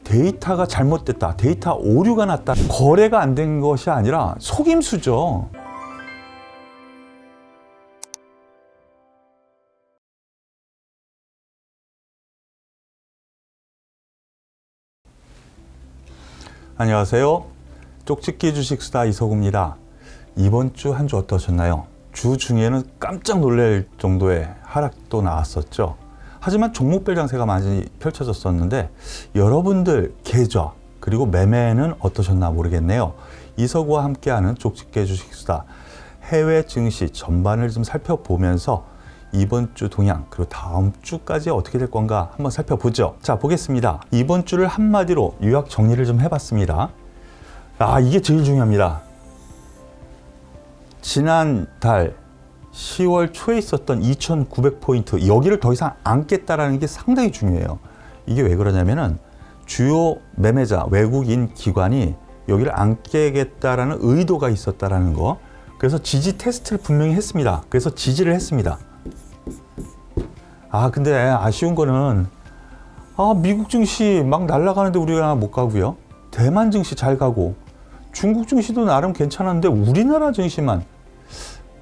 데이터가 잘못됐다, 데이터 오류가 났다, 거래가 안 된 것이 아니라 속임수죠. 안녕하세요. 쪽집기 주식수다 이서구입니다. 이번 주 한 주 어떠셨나요? 주 중에는 깜짝 놀랄 정도의 하락도 나왔었죠. 하지만 종목별 장세가 많이 펼쳐졌었는데 여러분들 계좌 그리고 매매는 어떠셨나 모르겠네요. 이서구와 함께하는 쪽집기 주식수다 해외 증시 전반을 좀 살펴보면서 이번 주 동향 그리고 다음 주까지 어떻게 될 건가 한번 살펴보죠. 자, 보겠습니다. 이번 주를 한마디로 요약 정리를 좀 해봤습니다. 이게 제일 중요합니다. 지난달 10월 초에 있었던 2,900포인트 여기를 더 이상 안 깼다라는 게 상당히 중요해요. 이게 왜 그러냐면은 주요 매매자 외국인 기관이 여기를 안 깨겠다라는 의도가 있었다라는 거. 그래서 지지 테스트를 분명히 했습니다. 그래서 지지를 했습니다. 근데 아쉬운 거는 미국 증시 막 날아가는데 우리가 못 가고요. 대만 증시 잘 가고 중국 증시도 나름 괜찮았는데 우리나라 증시만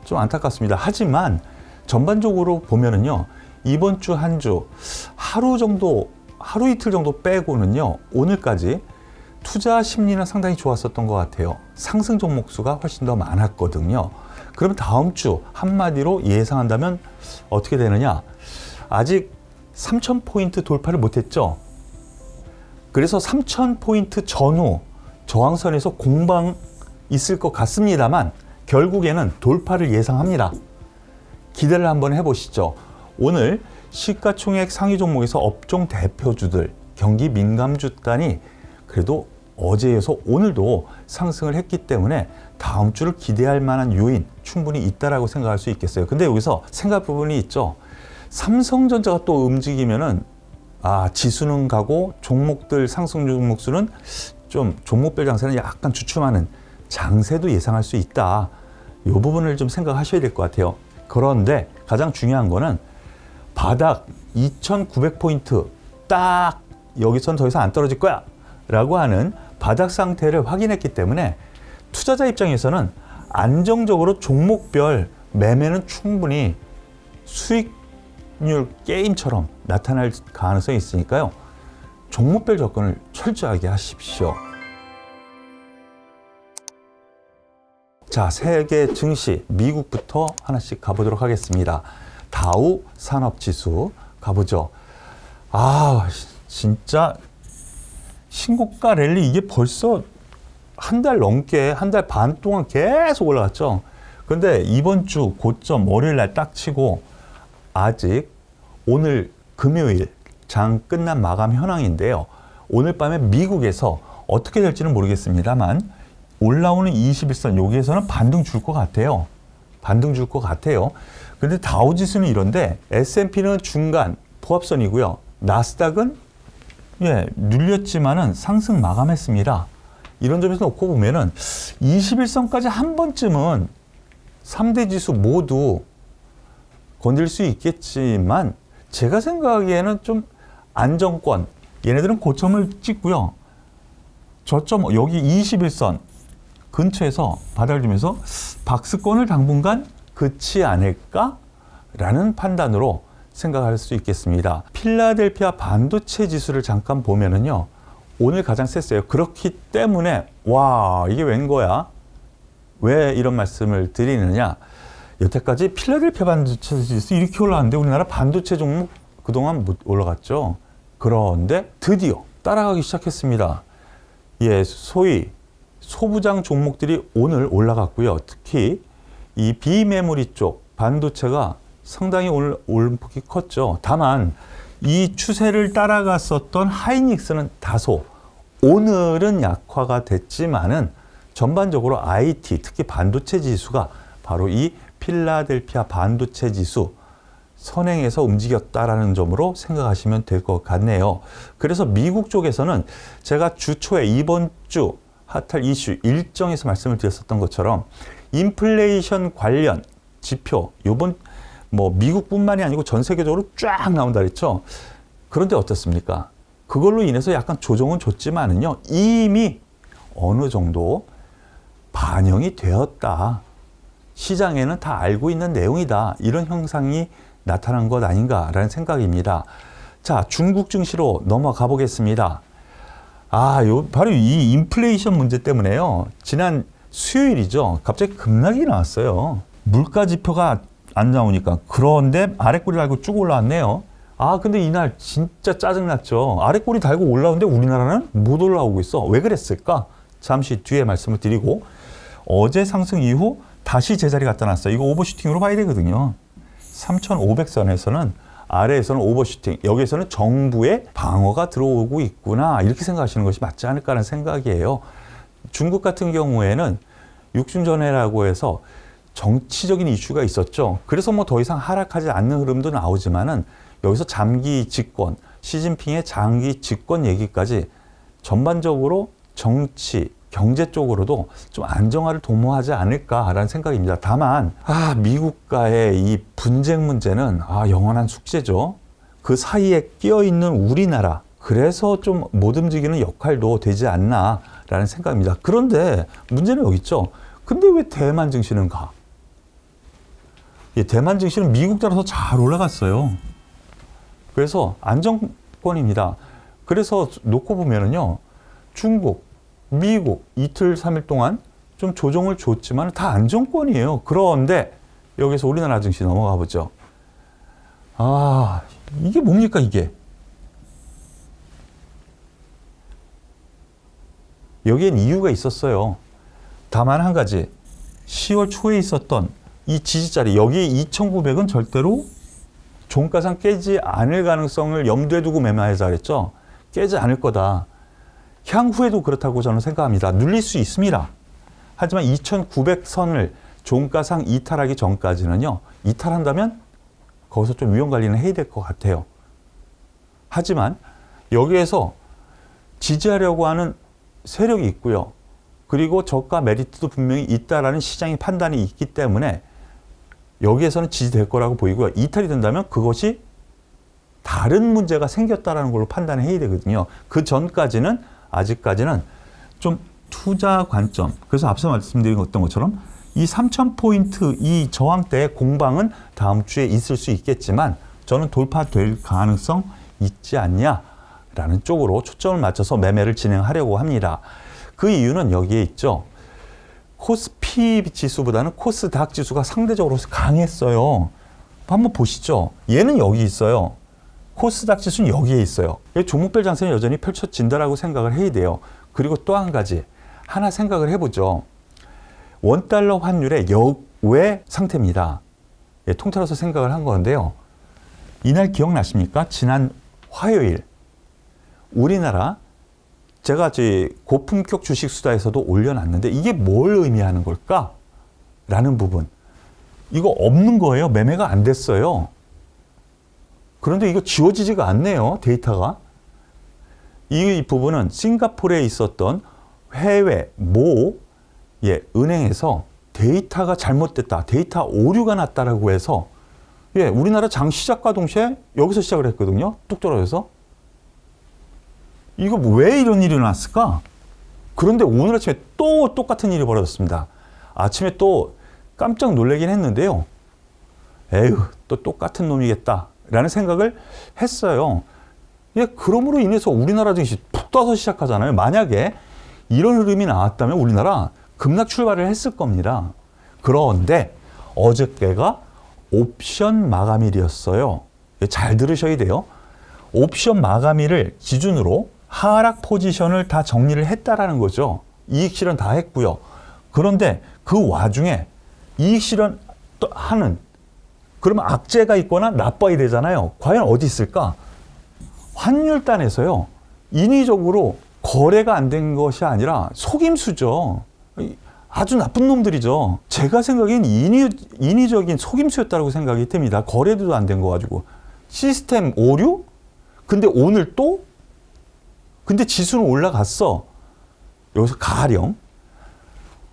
좀 안타깝습니다. 하지만 전반적으로 보면은요, 이번 주 한 주 하루 이틀 정도 빼고는요, 오늘까지 투자 심리는 상당히 좋았었던 것 같아요. 상승 종목 수가 훨씬 더 많았거든요. 그럼 다음 주 한마디로 예상한다면 어떻게 되느냐? 아직 3,000포인트 돌파를 못했죠. 그래서 3,000포인트 전후 저항선에서 공방 있을 것 같습니다만 결국에는 돌파를 예상합니다. 기대를 한번 해보시죠. 오늘 시가총액 상위 종목에서 업종 대표주들, 경기 민감주단이 그래도 어제에서 오늘도 상승을 했기 때문에 다음 주를 기대할 만한 요인 충분히 있다라고 생각할 수 있겠어요. 근데 여기서 생각 부분이 있죠. 삼성전자가 또 움직이면은 지수는 가고 종목들 상승 종목수는 좀 종목별 장세는 약간 주춤하는 장세도 예상할 수 있다. 이 부분을 좀 생각하셔야 될 것 같아요. 그런데 가장 중요한 거는 바닥 2,900포인트 딱 여기선 더 이상 안 떨어질 거야 라고 하는 바닥 상태를 확인했기 때문에 투자자 입장에서는 안정적으로 종목별 매매는 충분히 수익률 게임처럼 나타날 가능성이 있으니까요. 종목별 접근을 철저하게 하십시오. 자, 세계 증시 미국부터 하나씩 가보도록 하겠습니다. 다우 산업지수 가보죠. 진짜 신고가 랠리 이게 벌써 한 달 반 동안 계속 올라갔죠. 그런데 이번 주 고점 월요일 날 딱 치고 아직 오늘 금요일 장 끝난 마감 현황인데요. 오늘 밤에 미국에서 어떻게 될지는 모르겠습니다만 올라오는 21선 여기에서는 반등 줄 것 같아요. 근데 다우지수는 이런데 S&P는 중간 포합선이고요. 나스닥은 눌렸지만은 상승 마감했습니다. 이런 점에서 놓고 보면은 21선까지 한 번쯤은 3대 지수 모두 건들 수 있겠지만 제가 생각하기에는 좀 안정권 얘네들은 고점을 찍고요. 저점 여기 21선 근처에서 바닥을 주면서 박스권을 당분간 그치 않을까라는 판단으로 생각할 수 있겠습니다. 필라델피아 반도체 지수를 잠깐 보면은요, 오늘 가장 셌어요. 그렇기 때문에 이게 웬 거야? 왜 이런 말씀을 드리느냐? 여태까지 필라델피아 반도체 지수 이렇게 올라왔는데 우리나라 반도체 종목 그동안 못 올라갔죠. 그런데 드디어 따라가기 시작했습니다. 소위 소부장 종목들이 오늘 올라갔고요. 특히 이 비메모리 쪽 반도체가 상당히 오늘 올폭이 컸죠. 다만 이 추세를 따라갔었던 하이닉스는 다소 오늘은 약화가 됐지만은 전반적으로 IT 특히 반도체 지수가 바로 이 필라델피아 반도체 지수 선행해서 움직였다라는 점으로 생각하시면 될 것 같네요. 그래서 미국 쪽에서는 제가 주 초에 이번 주 핫할 이슈 일정에서 말씀을 드렸었던 것처럼 인플레이션 관련 지표 요번 미국뿐만이 아니고 전 세계적으로 쫙 나온다 그랬죠. 그런데 어떻습니까? 그걸로 인해서 약간 조정은 줬지만은요, 이미 어느 정도 반영이 되었다. 시장에는 다 알고 있는 내용이다. 이런 형상이 나타난 것 아닌가라는 생각입니다. 자, 중국 증시로 넘어가 보겠습니다. 바로 이 인플레이션 문제 때문에요. 지난 수요일이죠. 갑자기 급락이 나왔어요. 물가 지표가 안 나오니까. 그런데 아랫꼬리 달고 쭉 올라왔네요. 근데 이날 진짜 짜증났죠. 아랫꼬리 달고 올라오는데 우리나라는 못 올라오고 있어. 왜 그랬을까? 잠시 뒤에 말씀을 드리고, 어제 상승 이후 다시 제자리 갖다 놨어요. 이거 오버슈팅으로 봐야 되거든요. 3,500선에서는 아래에서는 오버슈팅, 여기에서는 정부의 방어가 들어오고 있구나, 이렇게 생각하시는 것이 맞지 않을까 하는 생각이에요. 중국 같은 경우에는 육중전해라고 해서 정치적인 이슈가 있었죠. 그래서 뭐 더 이상 하락하지 않는 흐름도 나오지만은 여기서 장기 집권, 시진핑의 장기 집권 얘기까지 전반적으로 정치, 경제 쪽으로도 좀 안정화를 도모하지 않을까라는 생각입니다. 다만 미국과의 이 분쟁 문제는 영원한 숙제죠. 그 사이에 끼어 있는 우리나라, 그래서 좀 못 움직이는 역할도 되지 않나라는 생각입니다. 그런데 문제는 여기 있죠. 근데 왜 대만 증시는 가? 대만 증시는 미국 따라서 잘 올라갔어요. 그래서 안정권입니다. 그래서 놓고 보면은요, 중국, 미국 이틀, 3일 동안 좀 조정을 줬지만 다 안정권이에요. 그런데 여기서 우리나라 증시 넘어가 보죠. 이게 뭡니까, 이게? 여기엔 이유가 있었어요. 다만 한 가지, 10월 초에 있었던 이 지지자리, 여기 2,900은 절대로 종가상 깨지 않을 가능성을 염두에 두고 매매하자 그랬죠. 깨지 않을 거다. 향후에도 그렇다고 저는 생각합니다. 눌릴 수 있습니다. 하지만 2,900선을 종가상 이탈하기 전까지는요, 이탈한다면 거기서 좀 위험 관리는 해야 될 것 같아요. 하지만 여기에서 지지하려고 하는 세력이 있고요. 그리고 저가 메리트도 분명히 있다라는 시장의 판단이 있기 때문에 여기에서는 지지될 거라고 보이고요. 이탈이 된다면 그것이 다른 문제가 생겼다라는 걸로 판단을 해야 되거든요. 그 전까지는, 아직까지는 좀 투자 관점, 그래서 앞서 말씀드렸던 것처럼 이 3,000포인트 이 저항대의 공방은 다음 주에 있을 수 있겠지만 저는 돌파될 가능성 있지 않냐라는 쪽으로 초점을 맞춰서 매매를 진행하려고 합니다. 그 이유는 여기에 있죠. 코스피 지수보다는 코스닥 지수가 상대적으로 강했어요. 한번 보시죠. 얘는 여기 있어요. 코스닥 지수는 여기에 있어요. 종목별 장세는 여전히 펼쳐진다라고 생각을 해야 돼요. 그리고 또 한 가지, 하나 생각을 해보죠. 원달러 환율의 역외 상태입니다. 통틀어서 생각을 한 건데요. 이날 기억나십니까? 지난 화요일 우리나라, 제가 고품격 주식 수다에서도 올려놨는데 이게 뭘 의미하는 걸까? 라는 부분. 이거 없는 거예요. 매매가 안 됐어요. 그런데 이거 지워지지가 않네요. 데이터가. 이 부분은 싱가포르에 있었던 해외 은행에서 데이터가 잘못됐다, 데이터 오류가 났다라고 해서 우리나라 장 시작과 동시에 여기서 시작을 했거든요. 뚝 떨어져서. 이거 왜 이런 일이 났을까? 그런데 오늘 아침에 또 똑같은 일이 벌어졌습니다. 아침에 또 깜짝 놀라긴 했는데요. 또 똑같은 놈이겠다 라는 생각을 했어요. 그러므로 인해서 우리나라 증시 푹 떠서 시작하잖아요. 만약에 이런 흐름이 나왔다면 우리나라 급락 출발을 했을 겁니다. 그런데 어저께가 옵션 마감일이었어요. 잘 들으셔야 돼요. 옵션 마감일을 기준으로 하락 포지션을 다 정리를 했다라는 거죠. 이익 실현 다 했고요. 그런데 그 와중에 이익 실현 또 하는, 그러면 악재가 있거나 나빠야 되잖아요. 과연 어디 있을까? 환율단에서요, 인위적으로 거래가 안 된 것이 아니라 속임수죠. 아주 나쁜 놈들이죠. 제가 생각엔 인위적인 속임수였다고 생각이 듭니다. 거래도 안 된 거 가지고. 시스템 오류? 근데 오늘 또? 근데 지수는 올라갔어. 여기서 가령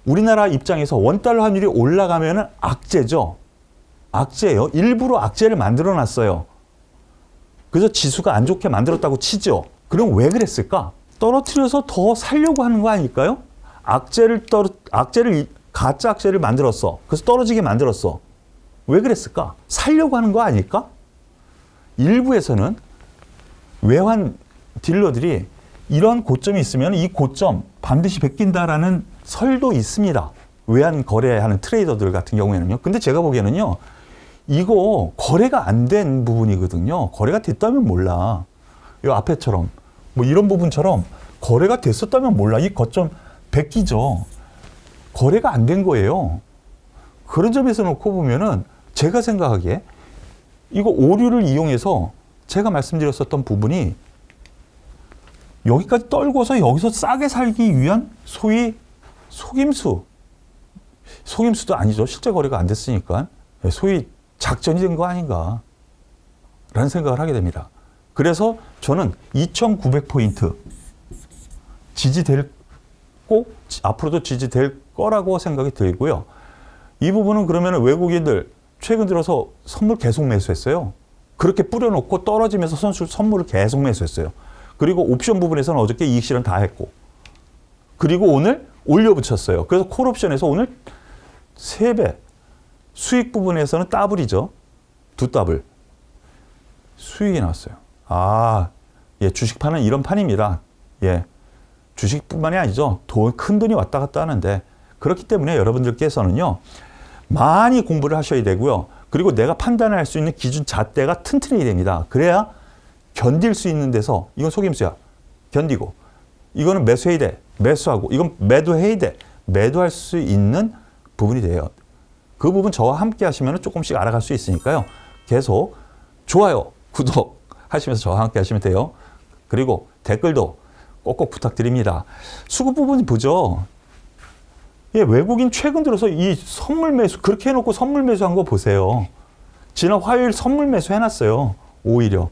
우리나라 입장에서 원달러 환율이 올라가면 악재죠. 악재예요. 일부러 악재를 만들어 놨어요. 그래서 지수가 안 좋게 만들었다고 치죠. 그럼 왜 그랬을까? 떨어뜨려서 더 살려고 하는 거 아닐까요? 가짜 악재를 만들었어. 그래서 떨어지게 만들었어. 왜 그랬을까? 살려고 하는 거 아닐까? 일부에서는 외환 딜러들이 이런 고점이 있으면 이 고점 반드시 베낀다라는 설도 있습니다. 외환 거래하는 트레이더들 같은 경우에는요. 근데 제가 보기에는요, 이거 거래가 안 된 부분이거든요. 거래가 됐다면 몰라. 이 앞에처럼 뭐 이런 부분처럼 거래가 됐었다면 몰라. 이 고점 베끼죠. 거래가 안 된 거예요. 그런 점에서 놓고 보면은 제가 생각하기에 이거 오류를 이용해서 제가 말씀드렸었던 부분이 여기까지 떨고서 여기서 싸게 살기 위한 소위 속임수도 아니죠. 실제 거래가 안 됐으니까. 소위 작전이 된 거 아닌가 라는 생각을 하게 됩니다. 그래서 저는 2,900포인트 지지됐고 앞으로도 지지될 거라고 생각이 들고요. 이 부분은 그러면 외국인들 최근 들어서 선물 계속 매수했어요. 그렇게 뿌려놓고 떨어지면서 선물을 계속 매수했어요. 그리고 옵션 부분에서는 어저께 이익 실현 다 했고, 그리고 오늘 올려붙였어요. 그래서 콜옵션에서 오늘 3배, 수익 부분에서는 더블이죠. 2더블 수익이 나왔어요. 예, 주식 파는 이런 판입니다. 예, 주식뿐만이 아니죠. 큰 돈이 왔다 갔다 하는데, 그렇기 때문에 여러분들께서는요, 많이 공부를 하셔야 되고요. 그리고 내가 판단할 수 있는 기준 잣대가 튼튼해야 됩니다. 그래야 견딜 수 있는 데서, 이건 속임수야, 견디고, 이거는 매수해야 돼, 매수하고, 이건 매도해야 돼, 매도할 수 있는 부분이 돼요. 그 부분 저와 함께 하시면 조금씩 알아갈 수 있으니까요. 계속 좋아요, 구독 하시면서 저와 함께 하시면 돼요. 그리고 댓글도 꼭꼭 부탁드립니다. 수급 부분 보죠. 예, 외국인 최근 들어서 이 선물 매수, 그렇게 해놓고 선물 매수한 거 보세요. 지난 화요일 선물 매수 해놨어요. 오히려.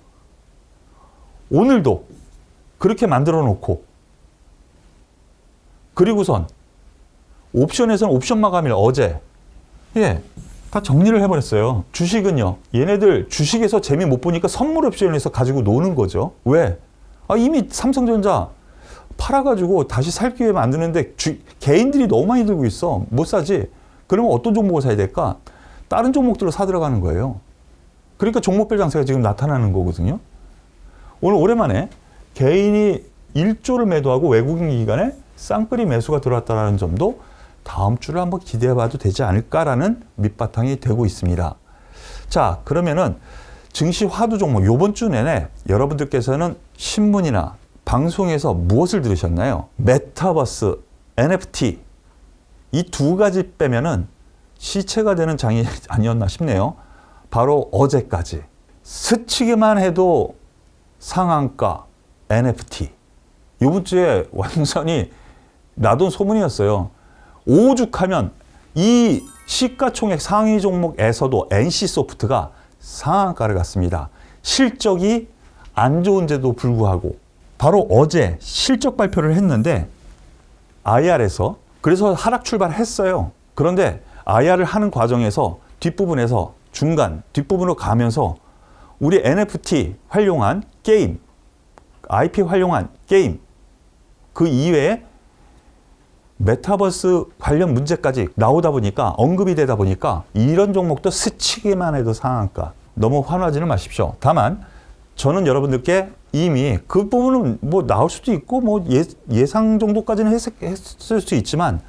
오늘도 그렇게 만들어 놓고. 그리고선 옵션에서는 옵션 마감일 어제. 예, 다 정리를 해버렸어요. 주식은요, 얘네들 주식에서 재미 못 보니까 선물 옵션에서 가지고 노는 거죠. 왜? 이미 삼성전자 팔아가지고 다시 살 기회 만드는데 개인들이 너무 많이 들고 있어. 못 사지? 그러면 어떤 종목을 사야 될까? 다른 종목들로 사 들어가는 거예요. 그러니까 종목별 장세가 지금 나타나는 거거든요. 오늘 오랜만에 개인이 1조를 매도하고 외국인 기관에 쌍끌이 매수가 들어왔다는 점도 다음 주를 한번 기대해 봐도 되지 않을까라는 밑바탕이 되고 있습니다. 자, 그러면은 증시 화두 종목 요번 주 내내 여러분들께서는 신문이나 방송에서 무엇을 들으셨나요? 메타버스, NFT 이 두 가지 빼면은 시체가 되는 장이 아니었나 싶네요. 바로 어제까지 스치기만 해도 상한가 NFT 이번 주에 완전히 나돈 소문이었어요. 오죽하면 이 시가총액 상위 종목에서도 NC소프트가 상한가를 갔습니다. 실적이 안 좋은데도 불구하고 바로 어제 실적 발표를 했는데 IR에서 그래서 하락 출발했어요. 그런데 IR을 하는 과정에서 뒷부분에서 뒷부분으로 가면서 우리 NFT 활용한 게임, IP 활용한 게임 그 이외에 메타버스 관련 문제까지 나오다 보니까 언급이 되다 보니까 이런 종목도 스치기만 해도 상한가. 너무 환호하지는 마십시오. 다만 저는 여러분들께 이미 그 부분은 뭐 나올 수도 있고 뭐 예상 정도까지는 했을 수 있지만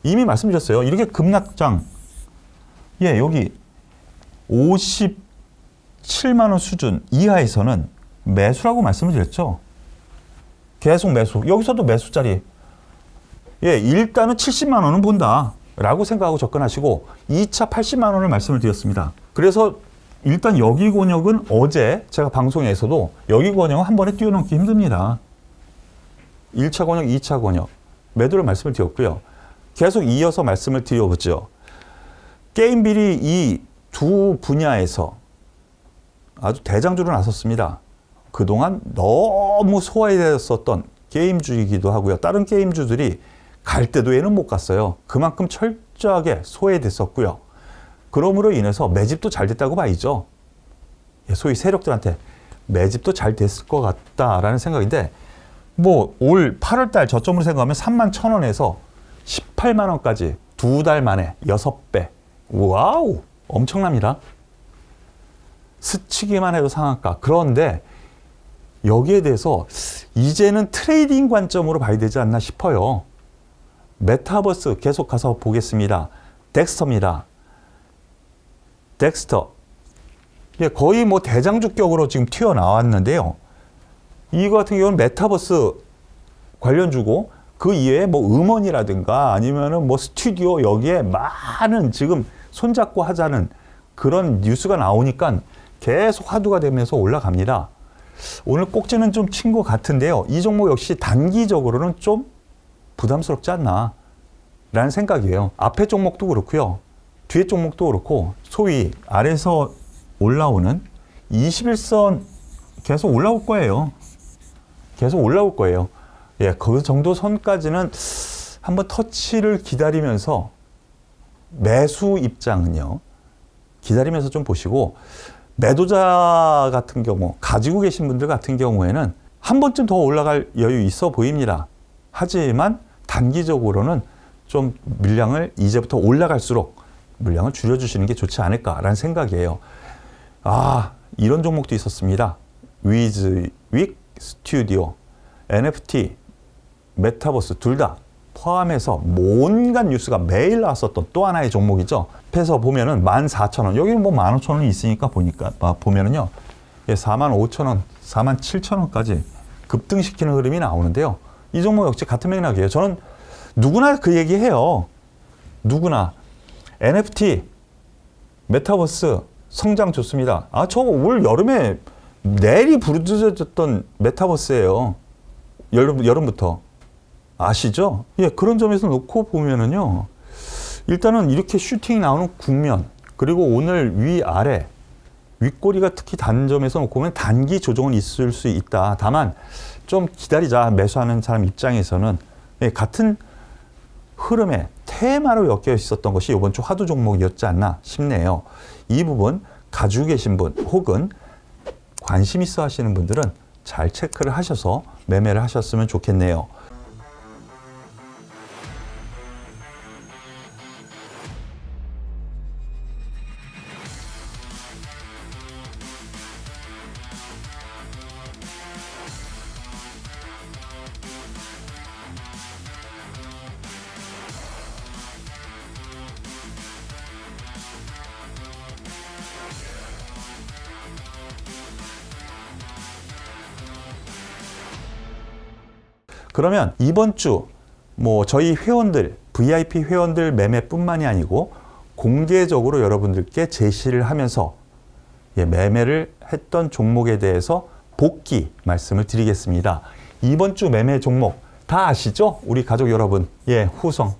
이미 말씀드렸어요. 이렇게 급락장 예, 여기 57만 원 수준 이하에서는 매수라고 말씀을 드렸죠. 계속 매수. 여기서도 매수 자리. 예, 일단은 70만 원은 본다 라고 생각하고 접근하시고 2차 80만 원을 말씀을 드렸습니다. 그래서 일단 여기 권역은 어제 제가 방송에서도 여기 권역은 한 번에 뛰어넘기 힘듭니다. 1차 권역, 2차 권역 매도를 말씀을 드렸고요. 계속 이어서 말씀을 드려보죠. 게임 비리 이 두 분야에서 아주 대장주로 나섰습니다. 그동안 너무 소화되었었던 게임주이기도 하고요. 다른 게임주들이 갈 때도에는 못 갔어요. 그만큼 철저하게 소외됐었고요. 그러므로 인해서 매집도 잘 됐다고 봐야죠. 소위 세력들한테 매집도 잘 됐을 것 같다라는 생각인데, 뭐 올 8월달 저점으로 생각하면 31,000원에서 18만 원까지 2달 만에 6배. 와우, 엄청납니다. 스치기만 해도 상한가. 그런데 여기에 대해서 이제는 트레이딩 관점으로 봐야 되지 않나 싶어요. 메타버스 계속 가서 보겠습니다. 덱스터입니다. 덱스터. 예, 거의 뭐 대장주격으로 지금 튀어나왔는데요. 이거 같은 경우는 메타버스 관련주고, 그 이외에 뭐 음원이라든가 아니면은 뭐 스튜디오, 여기에 많은 지금 손잡고 하자는 그런 뉴스가 나오니까 계속 화두가 되면서 올라갑니다. 오늘 꼭지는 좀 친 것 같은데요. 이 종목 역시 단기적으로는 좀 부담스럽지 않나 라는 생각이에요. 앞에 종목도 그렇고요. 뒤에 종목도 그렇고, 소위 아래에서 올라오는 21선 계속 올라올 거예요. 계속 올라올 거예요. 예, 그 정도 선까지는 한번 터치를 기다리면서, 매수 입장은요, 기다리면서 좀 보시고, 매도자 같은 경우, 가지고 계신 분들 같은 경우에는 한 번쯤 더 올라갈 여유 있어 보입니다. 하지만 단기적으로는 좀 물량을 이제부터 올라갈수록 물량을 줄여주시는 게 좋지 않을까라는 생각이에요. 아, 이런 종목도 있었습니다. 위즈윅 스튜디오, NFT, 메타버스 둘 다 포함해서 온갖 뉴스가 매일 나왔었던 또 하나의 종목이죠. 해서 보면은 14,000원, 여기는 뭐 15,000원이 있으니까 보면은요, 45,000원, 47,000원까지 급등시키는 흐름이 나오는데요. 이 종목 역시 같은 맥락이에요. 저는 누구나 그 얘기해요. 누구나 NFT, 메타버스 성장 좋습니다. 아, 저 올 여름에 내리 부르짖었던 메타버스예요. 여름부터. 아시죠? 예, 그런 점에서 놓고 보면은요, 일단은 이렇게 슈팅이 나오는 국면, 그리고 오늘 위아래, 윗꼬리가 특히 단점에서 놓고 보면 단기 조정은 있을 수 있다. 다만 좀 기다리자, 매수하는 사람 입장에서는. 예, 같은 흐름에 테마로 엮여 있었던 것이 이번 주 화두 종목이었지 않나 싶네요. 이 부분 가지고 계신 분 혹은 관심 있어 하시는 분들은 잘 체크를 하셔서 매매를 하셨으면 좋겠네요. 그러면 이번 주 뭐 저희 회원들, VIP 회원들 매매뿐만이 아니고 공개적으로 여러분들께 제시를 하면서 매매를 했던 종목에 대해서 복귀 말씀을 드리겠습니다. 이번 주 매매 종목 다 아시죠? 우리 가족 여러분. 예, 후성.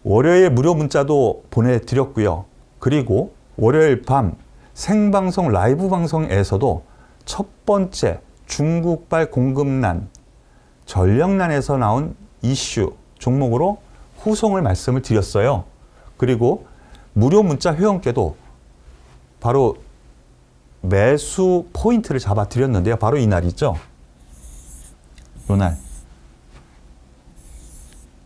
월요일 무료 문자도 보내드렸고요. 그리고 월요일 밤 생방송 라이브 방송에서도 첫 번째 중국발 공급난, 전력난에서 나온 이슈 종목으로 후송을 말씀을 드렸어요. 그리고 무료 문자 회원께도 바로 매수 포인트를 잡아 드렸는데요. 바로 이 날이죠. 이날.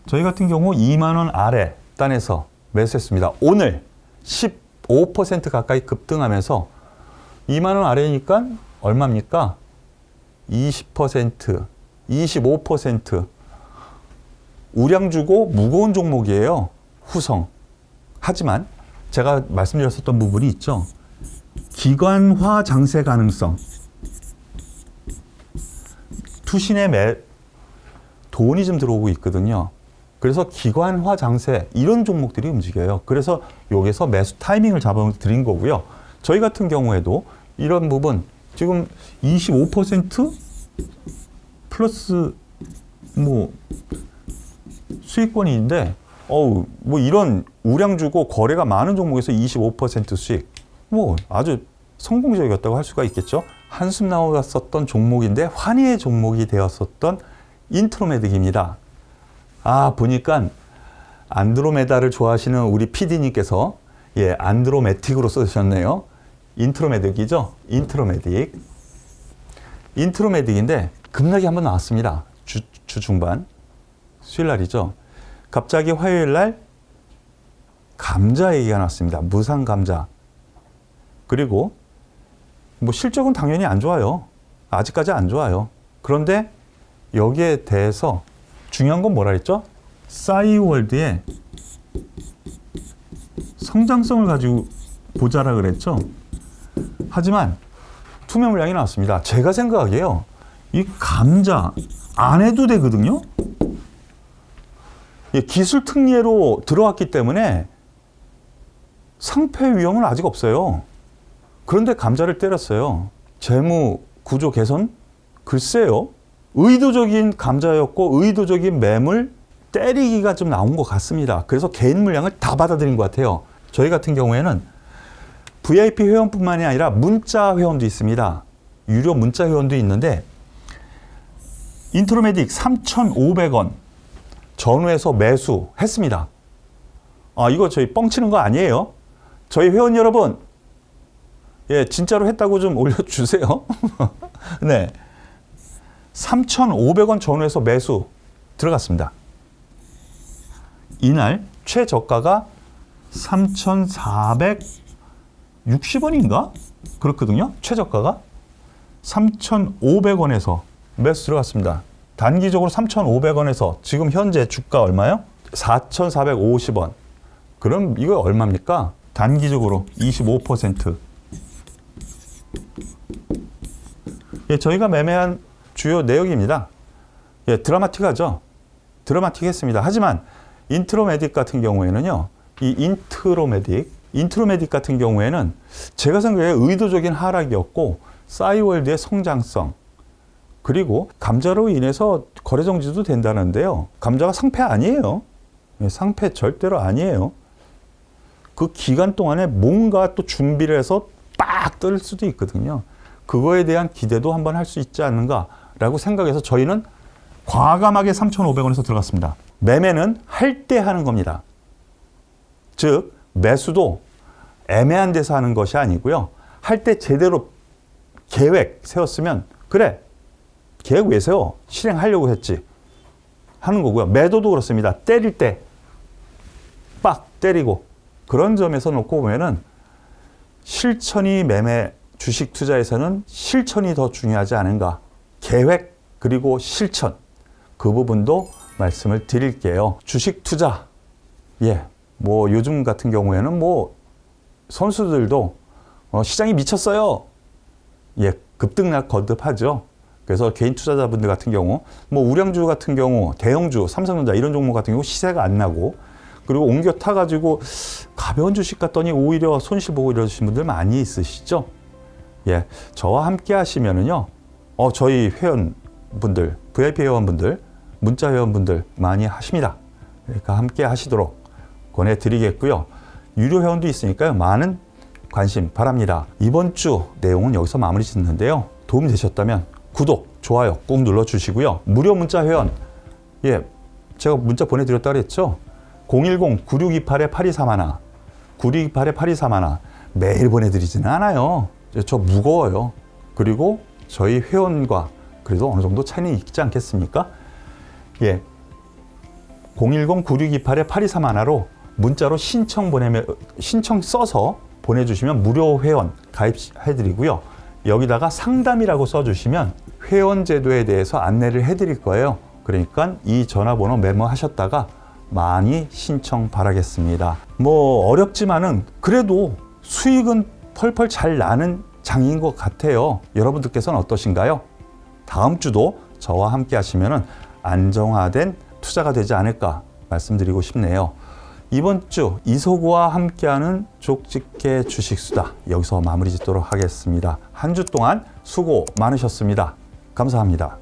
저희 같은 경우 2만 원 아래 단에서 매수했습니다. 오늘 15% 가까이 급등하면서 2만 원 아래니까 얼마입니까? 20%, 25% 우량 주고 무거운 종목이에요. 후성. 하지만 제가 말씀드렸었던 부분이 있죠. 기관화 장세 가능성. 투신에 돈이 좀 들어오고 있거든요. 그래서 기관화 장세 이런 종목들이 움직여요. 그래서 여기서 매수 타이밍을 잡아드린 거고요. 저희 같은 경우에도 이런 부분 지금 25% 플러스 뭐 수익권인데 뭐 이런 우량 주고 거래가 많은 종목에서 25% 수익 뭐 아주 성공적이었다고 할 수가 있겠죠. 한숨 나왔었던 종목인데 환희의 종목이 되었었던 인트로메딕입니다. 아, 보니까 안드로메다를 좋아하시는 우리 PD님께서 안드로매틱으로 쓰셨네요. 인트로메딕이죠. 인트로메딕. 인트로메딕인데 급락이 한번 나왔습니다. 주 중반 수요일 날이죠. 갑자기 화요일 날 감자 얘기가 나왔습니다. 무상 감자. 그리고 뭐 실적은 당연히 안 좋아요. 아직까지 안 좋아요. 그런데 여기에 대해서 중요한 건 뭐라 했죠? 싸이월드의 성장성을 가지고 보자라 그랬죠. 하지만 투매 물량이 나왔습니다. 제가 생각하기에요. 이 감자 안 해도 되거든요. 기술 특례로 들어왔기 때문에 상폐 위험은 아직 없어요. 그런데 감자를 때렸어요. 재무 구조 개선? 글쎄요. 의도적인 감자였고 의도적인 매물 때리기가 좀 나온 것 같습니다. 그래서 개인 물량을 다 받아들인 것 같아요. 저희 같은 경우에는 VIP 회원뿐만이 아니라 문자 회원도 있습니다. 유료 문자 회원도 있는데 인트로메딕 3,500원 전후에서 매수했습니다. 이거 저희 뻥치는 거 아니에요. 저희 회원 여러분, 예, 진짜로 했다고 좀 올려주세요. 네, 3,500원 전후에서 매수 들어갔습니다. 이날 최저가가 3,460원인가? 그렇거든요. 최저가가 3,500원에서 매수 들어갔습니다. 단기적으로 3,500원에서 지금 현재 주가 얼마요? 4,450원. 그럼 이거 얼마입니까? 단기적으로 25%. 예, 저희가 매매한 주요 내역입니다. 예, 드라마틱하죠? 드라마틱했습니다. 하지만 인트로메딕 같은 경우에는요, 이 인트로메딕 같은 경우에는 제가 생각해 의도적인 하락이었고, 싸이월드의 성장성, 그리고 감자로 인해서 거래 정지도 된다는데요. 감자가 상폐 아니에요. 상폐 절대로 아니에요. 그 기간 동안에 뭔가 또 준비를 해서 빡 뜰 수도 있거든요. 그거에 대한 기대도 한번 할 수 있지 않는가라고 생각해서 저희는 과감하게 3,500원에서 들어갔습니다. 매매는 할 때 하는 겁니다. 즉 매수도 애매한 데서 하는 것이 아니고요. 할 때 제대로 계획 세웠으면 그래, 계획 왜 세워? 실행하려고 했지 하는 거고요. 매도도 그렇습니다. 때릴 때 빡 때리고, 그런 점에서 놓고 보면은 실천이 매매 주식 투자에서는 실천이 더 중요하지 않은가. 계획 그리고 실천, 그 부분도 말씀을 드릴게요. 주식 투자, 예, 뭐 요즘 같은 경우에는 뭐 선수들도 시장이 미쳤어요. 예, 급등락 거듭하죠. 그래서 개인 투자자분들 같은 경우, 뭐 우량주 같은 경우, 대형주, 삼성전자 이런 종목 같은 경우 시세가 안 나고, 그리고 옮겨 타가지고 가벼운 주식 같더니 오히려 손실 보고 이러신 분들 많이 있으시죠? 예, 저와 함께 하시면은요, 저희 회원분들, VIP 회원분들, 문자 회원분들 많이 하십니다. 그러니까 함께 하시도록 권해드리겠고요. 유료 회원도 있으니까요, 많은 관심 바랍니다. 이번 주 내용은 여기서 마무리 짓는데요. 도움이 되셨다면 구독, 좋아요 꾹 눌러주시고요. 무료 문자 회원, 예, 제가 문자 보내드렸다 그랬죠? 010-9628-8231, 9628-8231 매일 보내드리지는 않아요. 저 무거워요. 그리고 저희 회원과 그래도 어느 정도 차이는 있지 않겠습니까? 예, 010-9628-8231로 문자로 신청 써서 보내주시면 무료 회원 가입해드리고요. 여기다가 상담이라고 써주시면 회원 제도에 대해서 안내를 해드릴 거예요. 그러니까 이 전화번호 메모하셨다가 많이 신청 바라겠습니다. 뭐 어렵지만은 그래도 수익은 펄펄 잘 나는 장인 것 같아요. 여러분들께서는 어떠신가요? 다음 주도 저와 함께 하시면 안정화된 투자가 되지 않을까 말씀드리고 싶네요. 이번 주 이소구와 함께하는 족집게 주식수다 여기서 마무리 짓도록 하겠습니다. 한 주 동안 수고 많으셨습니다. 감사합니다.